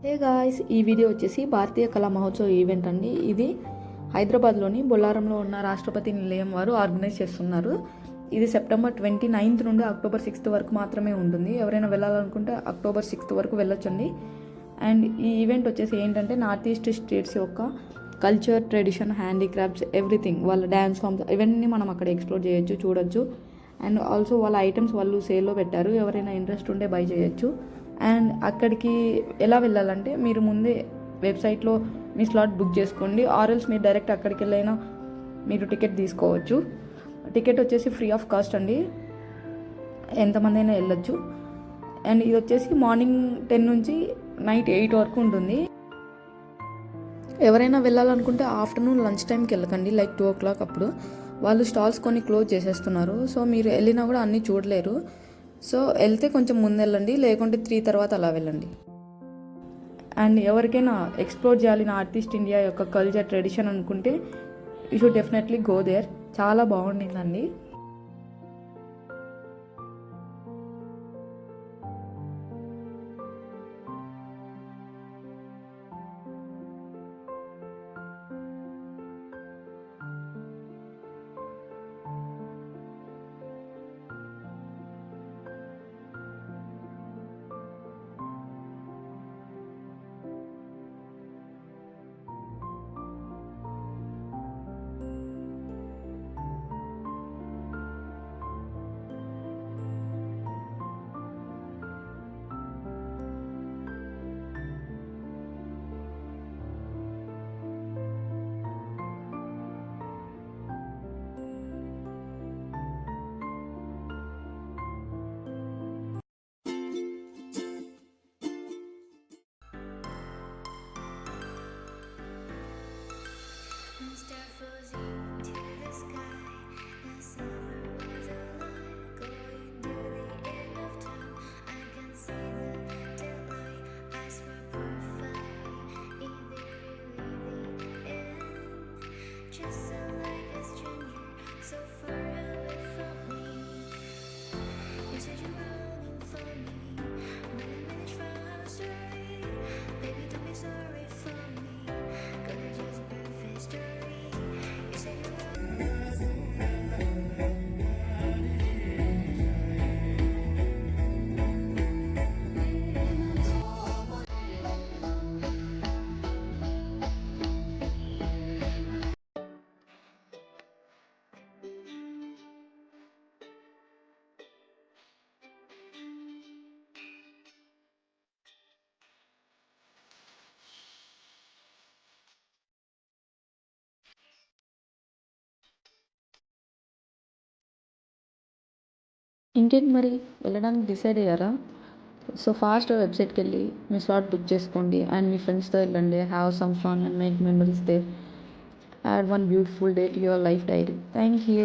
Hey guys, ఈ video వచ్చేసి భారతీయ కళా మహోత్సవ్ ఈవెంట్ అండి. ఇది హైదరాబాద్లోని బొల్లారంలో ఉన్న రాష్ట్రపతి నిలయం వారు ఆర్గనైజ్ చేస్తున్నారు. ఇది సెప్టెంబర్ 29 నుండి అక్టోబర్ 6 వరకు మాత్రమే ఉంటుంది. ఎవరైనా వెళ్ళాలనుకుంటే అక్టోబర్ 6 వరకు వెళ్ళొచ్చండి. అండ్ ఈ ఈవెంట్ వచ్చేసి ఏంటంటే నార్త్ ఈస్ట్ స్టేట్స్ యొక్క కల్చర్, ట్రెడిషన్, హ్యాండీక్రాఫ్ట్స్, ఎవ్రీథింగ్, వాళ్ళ డ్యాన్స్ ఫామ్స్ ఇవన్నీ మనం అక్కడ ఎక్స్ప్లోర్ చేయొచ్చు, చూడొచ్చు. అండ్ ఆల్సో వాళ్ళ ఐటమ్స్ వాళ్ళు సేల్లో పెట్టారు. ఎవరైనా ఇంట్రెస్ట్ ఉంటే బై చేయొచ్చు. అండ్ అక్కడికి ఎలా వెళ్ళాలంటే మీరు ముందే వెబ్సైట్లో మీ స్లాట్ బుక్ చేసుకోండి, ఆర్ఎల్స్ మీరు డైరెక్ట్ అక్కడికి వెళ్ళైనా మీరు టికెట్ తీసుకోవచ్చు. టికెట్ వచ్చేసి ఫ్రీ ఆఫ్ కాస్ట్ అండి, ఎంతమంది అయినా వెళ్ళొచ్చు. అండ్ ఇది వచ్చేసి మార్నింగ్ 10 నుంచి నైట్ 8 వరకు ఉంటుంది. ఎవరైనా వెళ్ళాలనుకుంటే ఆఫ్టర్నూన్ లంచ్ టైంకి వెళ్ళకండి, లైక్ 2 o'clock అప్పుడు. వాళ్ళు స్టాల్స్ కొన్ని క్లోజ్ చేసేస్తున్నారు, సో మీరు వెళ్ళినా కూడా అన్నీ చూడలేరు. సో వెళ్తే కొంచెం ముందు వెళ్ళండి, లేకుంటే 3 తర్వాత అలా వెళ్ళండి. అండ్ ఎవరికైనా ఎక్స్ప్లోర్ చేయాలి నార్త్ ఈస్ట్ ఇండియా యొక్క కల్చర్, ట్రెడిషన్ అనుకుంటే you should definitely go there. చాలా బాగుండిందండి. ఇంకేంటి మరి, వెళ్ళడానికి డిసైడ్ అయ్యారా? సో ఫాస్ట్ వెబ్సైట్కి వెళ్ళి మీ స్లాట్ బుక్ చేసుకోండి అండ్ మీ ఫ్రెండ్స్తో వెళ్ళండి. Have some fun and make memories there. Add one beautiful day to your life diary. Thank you.